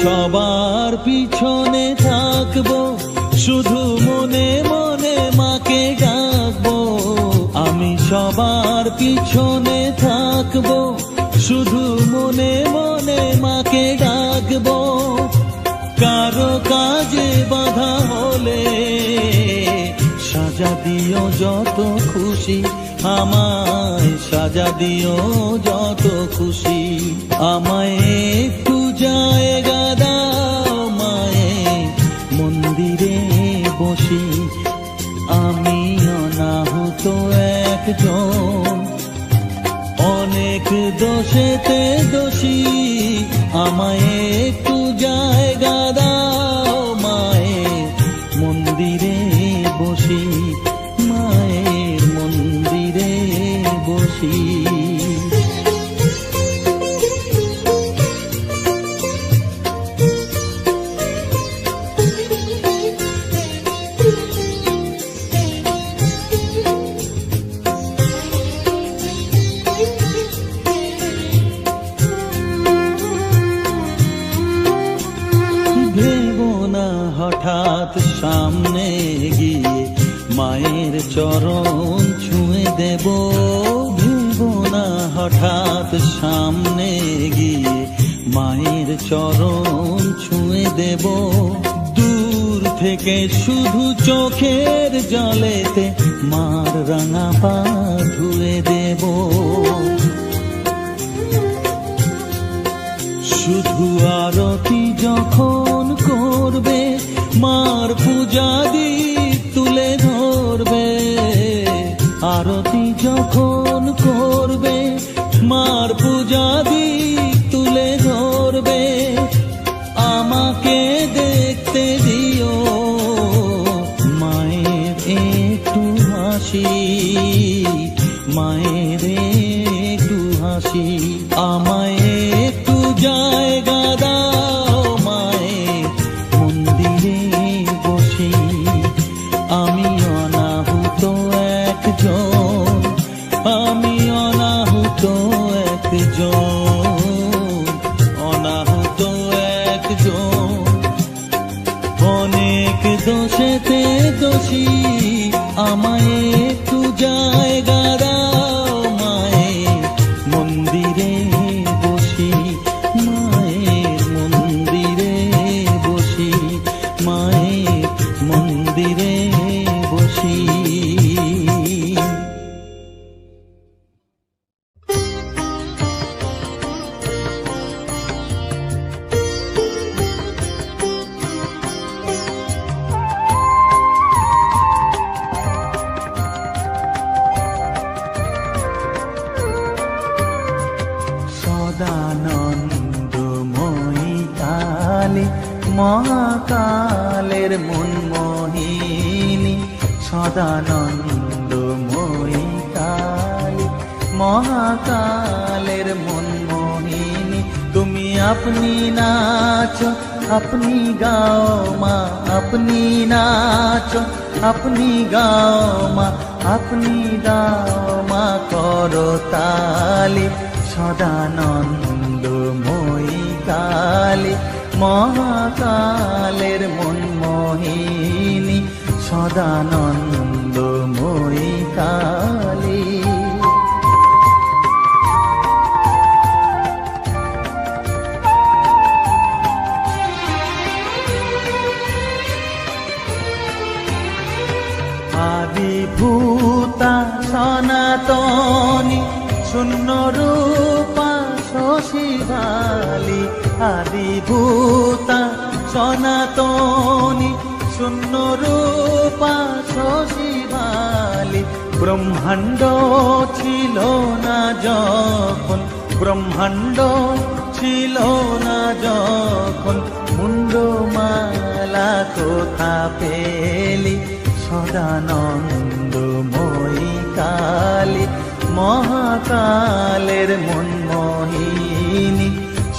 সবার পিছনে থাকবো, শুধু মনে মনে মাকে ডাকবো। আমি সবার পিছনে থাকবো, শুধু মনে মনে মাকে ডাকবো। কারো কাজে বাধা হলে সাজা দিও যত খুশি, আমায় সাজা দিও যত খুশি। আমায় একটু জায়গা দাও মায়ের মন্দিরে বসি, আমি অনাহুত একজন, অনেক দোষেতে দোষী। আমায় একটু জায়গা দাও মায়ের মন্দিরে বসি, মায়ের মন্দিরে বসি। হঠাৎ সামনে গিয়ে মায়ের চরণ ছুঁয়ে দেব, ভেবো না হঠাৎ সামনে গিয়ে মায়ের চরণ ছুঁয়ে দেব। দূর থেকে শুধু চোখের জলেতে মার রাঙা পা ধুয়ে দেব। শুধু আরতি যখন করবে মার পূজা দীপ তুলে ধরবে, আরতি যখন করবে মার পূজা দীপ তুলে ধরবে। আমাকে দেখতে দিও মায়ের একটু হাসি, মায়ের একটু হাসি। আমায় একটু জায়গা দাও মায়ের মন্দিরে বসি, আমি অনাহুত একজন, আমি অনাহুত একজন, অনাহুত একজন। অনেক দোষেতে দোষী, আমায় একটু জায়গা দাও মায়ের মন্দিরে বসি, মায়ের মন্দিরে বসি, মায়ের মন্দিরে বসি। সদানন্দময়ী কালী মহাকালের মনমোহিনী, সদানন্দময়ী কালী মহাকালের মনমোহিনী। তুমি আপনি নাচো আপনি গাও মা, আপনি নাচো আপনি গাও মা, আপনি গাও মা করতালি। সদানন্দময়ী কালী মহাকালের মনমোহিনী, সদানন্দময়ী কালী। আদিভূতা সনাতনী শূন্য রূপা শশীবালী, আদিভূতা সনাতনী শূন্য রূপা শশীবালী। ব্রহ্মাণ্ড ছিল না যখন, ব্রহ্মাণ্ড ছিল না যখন, মুন্ডমালা কোথা পেলি। সদানন্দময়ী কালী মহাকালের মনমোহিনী,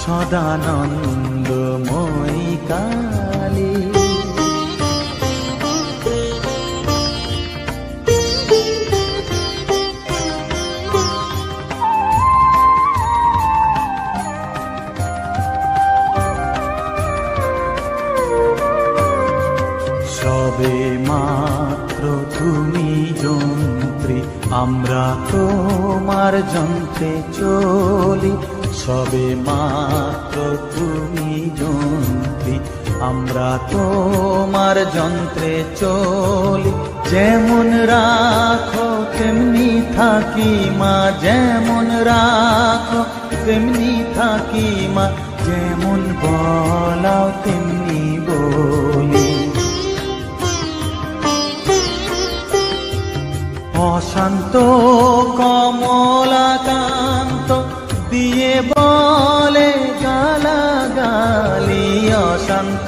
সদানন্দময়ী কালী। সবে মাত্র তুমি যন্ত্রী, আমরা তোমার যন্ত্রে চলি। সবে মাত্র তুমি যন্ত্রী, আমরা তোমার যন্ত্রে চলি। যেমন রাখো তেমনি থাকি মা, যেমন রাখো তেমনি থাকি মা, যেমন বলাও তেমনি বলি। অশান্ত কমলাকান্ত দিয়ে বলে গালাগালি, অশান্ত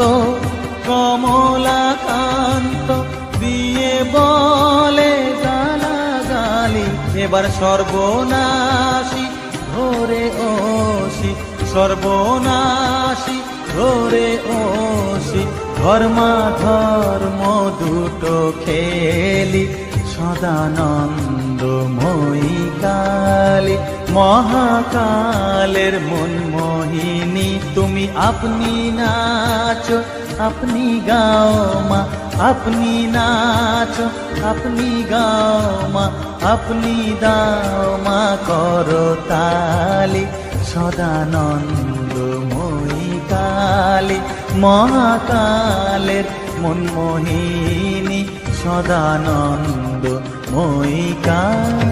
কমলাকান্ত দিয়ে বলে গালাগালি। এবার সর্বনাশী ধরে ওসি, সর্বনাশী ধরে ওসি, ধর্মাধর্ম দুটো খেলি। সদানন্দময়ী কালী মহাকালের মনমোহিনী, তুমি আপনি নাচো আপনি গাও মা আপনি নাচো আপনি গাও মা আপনি দাও মা করো তালি সদানন্দময়ী কালী মহাকালের মনমোহিনী সদানন্দময়ী কালী।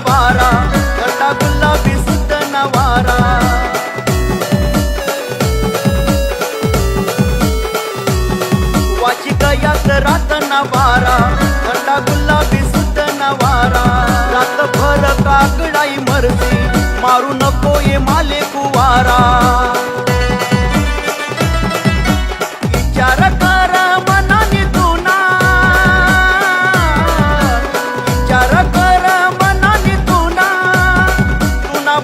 वारा गटा गुलाबी सुद्ध नवारा वाची गयात रात नवारा गटा गुलाबी सुद्ध नवारा रात भर काकडाई मरसी मारू नको ये माले कुवारा विचार कर मनानी तुना विचार कर मनानी तुना तुना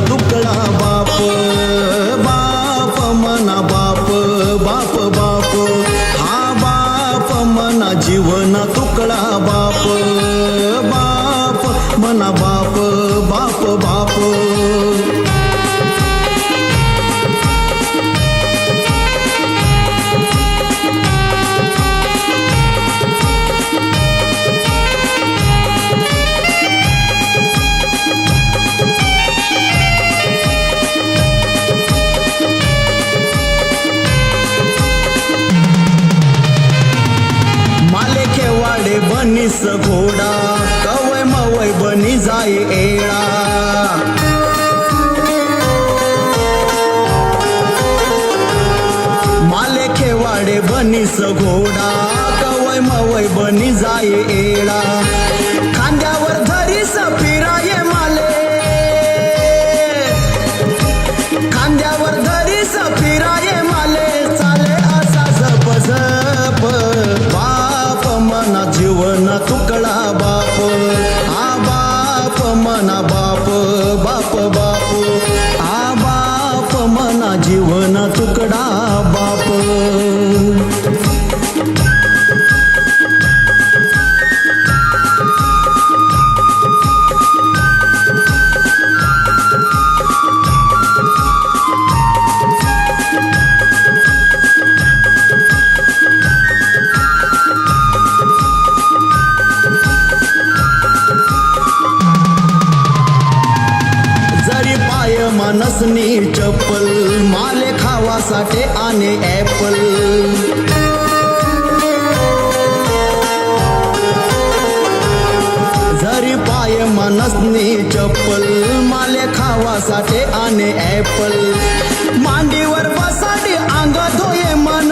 तुकडा बाप बाप मना बाप बाप बाप हा बाप मना जीवन तुकडा बाप बाप मना बाप बाप बाप बनीस घोडा कवय मवय बनी जाय एळा माले खेवाडे बनीस घोडा कवय मवय बनी जाय एळा खांद्यावर धरीस फिराये माले खांद्यावर धरीस फिराये माले चाले असा जप जप मना जीवन तुकडा बाप आ बाप मना बाप बाप बाप आ बाप मना जीवन तुकडा बाप मानसनी चप्पल माले खावासाठी आने ॲपल जरी पाय मानसनी चप्पल माले खावासाठी आने ॲपल मांडीवर बसाडी अंग धोये मन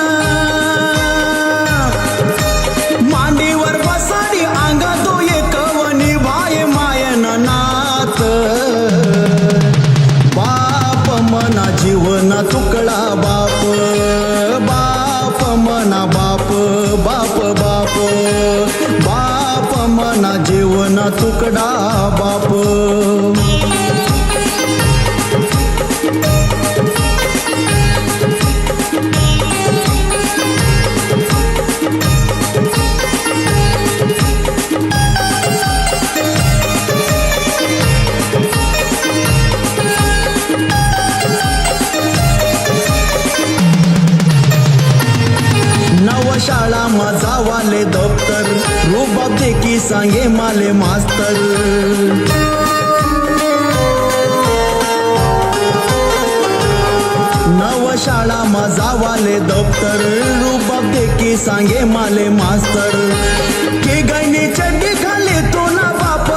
मांडीवर बसाडी अंग धोये कवनी भाय मायन नात मना जीवन तुकडा बाप बाप मना बाप बाप बाप बाप मना जीवन तुकडा बाप शाळा माझा वाले दप्तर रुबाब देखी सांगे माले मास्तर नव शाळा माझा वाले दप्तर रुबाब देखी सांगे माले मास्तर की गैनी चड्डी खाली तो ना बाप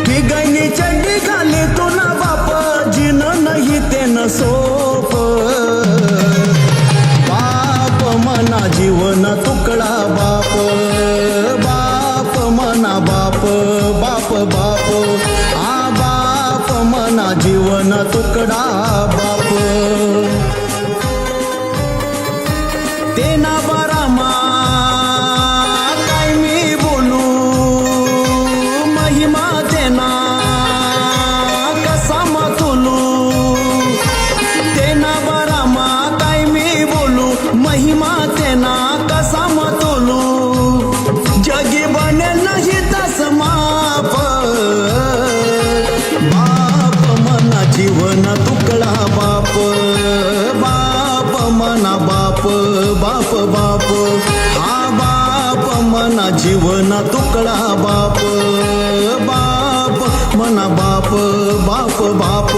की गैनी चड्डी खाली तो ना बाप जिन नाही ते न सोप मना जीवन तुकडा बाप बाप मना बाप बाप बाप आ बाप मना जीवन तुकडा बाप तेना बारामा काय मी बोलू महिमा तेना कसा मतुलू तेना बारामा काय मी बोलू महिमा तेना कसा मतोलू जगी बने नाही तस माप बाप मना जीवन तुकडा बाप बाप मना बाप बाप बाप हा बाप मना जीवन तुकडा बाप बाप मना बाप बाप बाप